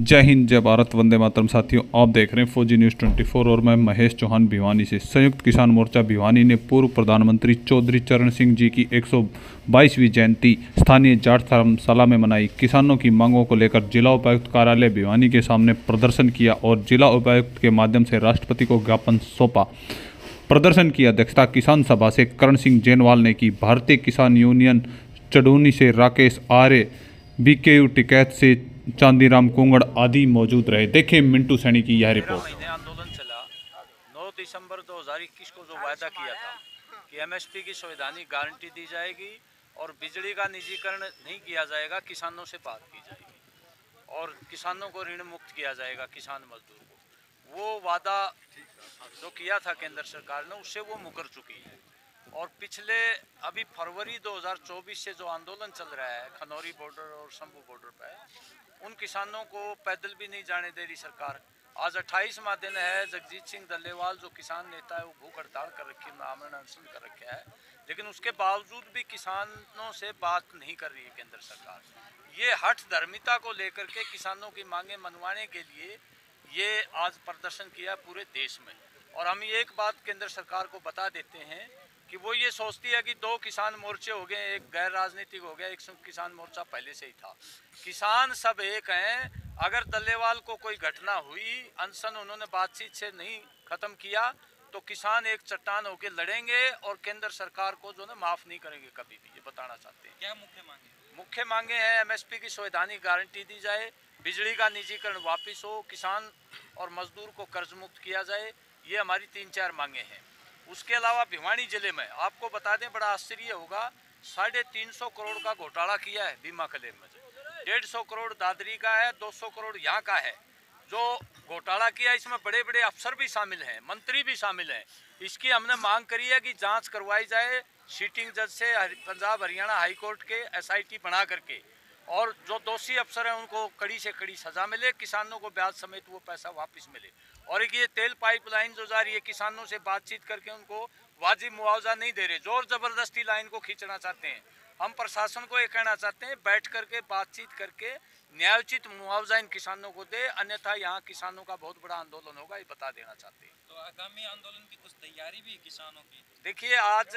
जय हिंद, जय भारत, वंदे मातरम। साथियों, आप देख रहे हैं फौजी न्यूज़ 24 और मैं महेश चौहान भिवानी से। संयुक्त किसान मोर्चा भिवानी ने पूर्व प्रधानमंत्री चौधरी चरण सिंह जी की 122वीं जयंती स्थानीय जाट धर्मशाला में मनाई। किसानों की मांगों को लेकर जिला उपायुक्त कार्यालय भिवानी के सामने प्रदर्शन किया और जिला उपायुक्त के माध्यम से राष्ट्रपति को ज्ञापन सौंपा। प्रदर्शन की अध्यक्षता किसान सभा से करण सिंह जेनवाल ने की। भारतीय किसान यूनियन चडूनी से राकेश आर्य, बीकेयू टिकैत से चांदीराम कुंगड़ आदि मौजूद रहे। देखें मिंटू सैनी की यह रिपोर्ट। महीने आंदोलन चला। 9 दिसंबर 2021 को जो वायदा किया था कि एमएसपी की संवैधानिक गारंटी दी जाएगी और बिजली का निजीकरण नहीं किया जाएगा, किसानों से बात की जाएगी और किसानों को ऋण मुक्त किया जाएगा, किसान मजदूर को। वो वादा जो किया था केंद्र सरकार ने, उससे वो मुकर चुकी है। और पिछले अभी फरवरी 2024 से जो आंदोलन चल रहा है खनौरी बॉर्डर और शंभू बॉर्डर पर, उन किसानों को पैदल भी नहीं जाने दे रही सरकार। आज 28वां दिन है। जगजीत सिंह डल्लेवाल जो किसान नेता है वो भूख हड़ताल कर रखी है, आमरण अनशन कर रखा है, लेकिन उसके बावजूद भी किसानों से बात नहीं कर रही है केंद्र सरकार। ये हठ धर्मिता को लेकर के किसानों की मांगे मनवाने के लिए ये आज प्रदर्शन किया पूरे देश में। और हम एक बात केंद्र सरकार को बता देते हैं कि वो ये सोचती है कि 2 किसान मोर्चे हो गए, एक गैर राजनीतिक हो गया, एक किसान मोर्चा पहले से ही था। किसान सब एक हैं। अगर डल्लेवाल को कोई घटना हुई, अनशन उन्होंने बातचीत से नहीं खत्म किया, तो किसान एक चट्टान होकर लड़ेंगे और केंद्र सरकार को जो ना माफ नहीं करेंगे कभी भी। ये बताना चाहते हैं। क्या मुख्य मांगे? मुख्य मांगे हैं एमएसपी की संवैधानिक गारंटी दी जाए, बिजली का निजीकरण वापस हो, किसान और मजदूर को कर्ज मुक्त किया जाए। ये हमारी 3-4 मांगे हैं। उसके अलावा भिवानी जिले में आपको बता दें, बड़ा आश्चर्य होगा, 350 करोड़ का घोटाला किया है बीमा क्लेम में। 150 करोड़ दादरी का है, 200 करोड़ यहाँ का है। जो घोटाला किया इसमें बड़े बड़े अफसर भी शामिल हैं, मंत्री भी शामिल हैं। इसकी हमने मांग करी है कि जांच करवाई जाए सीटिंग जज से, पंजाब हरियाणा हाई कोर्ट के एसआईटी बना करके, और जो दोषी अफसर हैं उनको कड़ी से कड़ी सजा मिले, किसानों को ब्याज समेत वो पैसा वापस मिले। और एक ये तेल पाइपलाइन जो जा रही है, किसानों से बातचीत करके उनको वाजिब मुआवजा नहीं दे रहे, जोर जबरदस्ती लाइन को खींचना चाहते हैं। हम प्रशासन को ये कहना चाहते हैं, बैठ करके बातचीत करके न्यायोचित मुआवजा इन किसानों को दे, अन्यथा यहाँ किसानों का बहुत बड़ा आंदोलन होगा, ये बता देना चाहते हैं। तो आगामी आंदोलन की कुछ तैयारी भी है किसानों की? देखिए, आज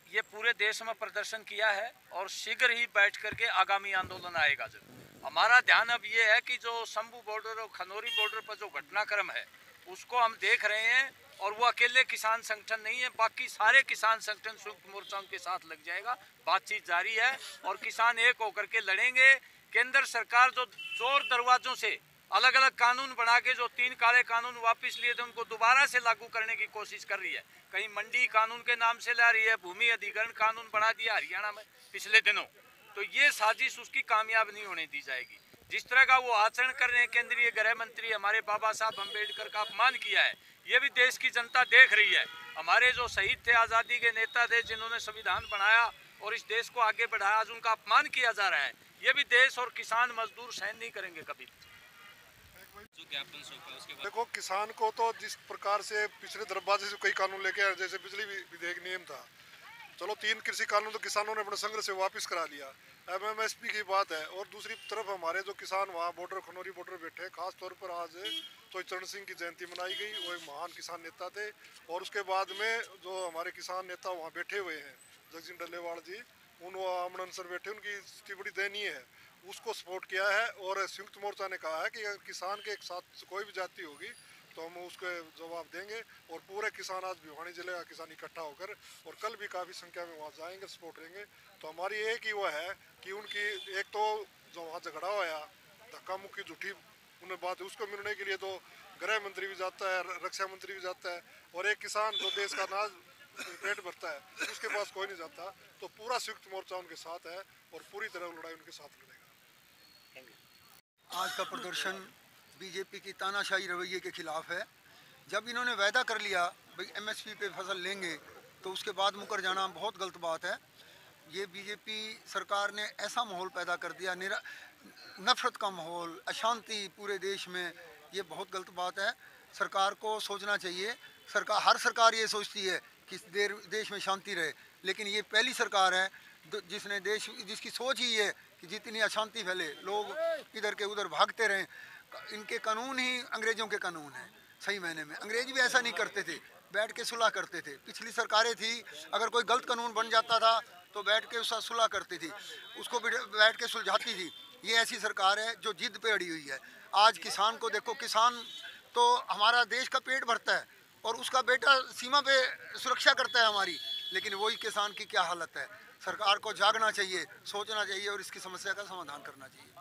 ये पूरे देश में प्रदर्शन किया है और शीघ्र ही बैठ करके आगामी आंदोलन आएगा। जब हमारा ध्यान अब ये है कि जो शंभू बॉर्डर और खनौरी बॉर्डर पर जो घटनाक्रम है उसको हम देख रहे हैं, और वो अकेले किसान संगठन नहीं है, बाकी सारे किसान संगठन संयुक्त मोर्चा उनके साथ लग जाएगा। बातचीत जारी है और किसान एक होकर के लड़ेंगे। केंद्र सरकार जो जोर दरवाजों से अलग अलग कानून बना के जो 3 काले कानून वापस लिए थे उनको दोबारा से लागू करने की कोशिश कर रही है। कहीं मंडी कानून के नाम से ला रही है, भूमि अधिग्रहण कानून बना दिया हरियाणा में पिछले दिनों। तो ये साजिश उसकी कामयाब नहीं होने दी जाएगी। जिस तरह का वो आचरण कर रहे हैं, केंद्रीय गृह मंत्री हमारे बाबा साहब अम्बेडकर का अपमान किया है, ये भी देश की जनता देख रही है। हमारे जो शहीद थे, आज़ादी के नेता थे, जिन्होंने संविधान बनाया और इस देश को आगे बढ़ाया, आज उनका अपमान किया जा रहा है। ये भी देश और किसान मजदूर सहन नहीं करेंगे कभी। जो ज्ञापन सौंपा उसके बाद देखो, किसान को तो जिस प्रकार से पिछले दरवाजे से कई कानून लेके आए, जैसे बिजली विधेयक नियम था, चलो 3 कृषि कानून तो किसानों ने अपने संघर्ष से वापस करा लिया। अब एमएसपी की बात है, और दूसरी तरफ हमारे जो किसान वहाँ बॉर्डर खनौरी बॉर्डर बैठे हैं, खास तौर पर आज तो चरण सिंह की जयंती मनाई गई। वो एक महान किसान नेता थे। और उसके बाद में जो हमारे किसान नेता वहाँ बैठे हुए हैं, जगजीत डल्लेवाल जी, उन आमरण अनशन बैठे, उनकी स्थिति बड़ी दयनीय है, उसको सपोर्ट किया है। और संयुक्त मोर्चा ने कहा है कि अगर किसान के एक साथ कोई भी जाति होगी तो हम उसको जवाब देंगे। और पूरे किसान आज भिवानी जिले का किसान इकट्ठा होकर, और कल भी काफ़ी संख्या में वहाँ जाएंगे, सपोर्ट देंगे। तो हमारी एक ही वो है कि उनकी एक तो जो वहाँ झगड़ा हुआ, धक्का मुक्की झूठी उन्हें बात है, उसको मिलने के लिए तो गृह मंत्री भी जाता है, रक्षा मंत्री भी जाता है, और एक किसान जो देश का अनाज पेट भरता है उसके पास कोई नहीं जाता। तो पूरा संयुक्त मोर्चा उनके साथ है और पूरी तरह लड़ाई उनके साथ लड़ेगा। आज का प्रदर्शन बीजेपी की तानाशाही रवैये के खिलाफ है। जब इन्होंने वायदा कर लिया भाई एमएसपी पे फसल लेंगे, तो उसके बाद मुकर जाना बहुत गलत बात है। ये बीजेपी सरकार ने ऐसा माहौल पैदा कर दिया, नफरत का माहौल, अशांति पूरे देश में, ये बहुत गलत बात है। सरकार को सोचना चाहिए। हर सरकार ये सोचती है कि देश में शांति रहे, लेकिन ये पहली सरकार है जिसकी सोच ही है कि जितनी अशांति फैले, लोग इधर के उधर भागते रहें। इनके कानून ही अंग्रेज़ों के कानून हैं सही मायने में। अंग्रेज भी ऐसा नहीं करते थे, बैठ के सुलह करते थे। पिछली सरकारें थी, अगर कोई गलत कानून बन जाता था तो बैठ के उसका सुलह करती थी, उसको बैठ के सुलझाती थी। ये ऐसी सरकार है जो जिद पे अड़ी हुई है। आज किसान को देखो, किसान तो हमारा देश का पेट भरता है और उसका बेटा सीमा पे सुरक्षा करता है हमारी, लेकिन वही किसान की क्या हालत है। सरकार को जागना चाहिए, सोचना चाहिए और इसकी समस्या का समाधान करना चाहिए।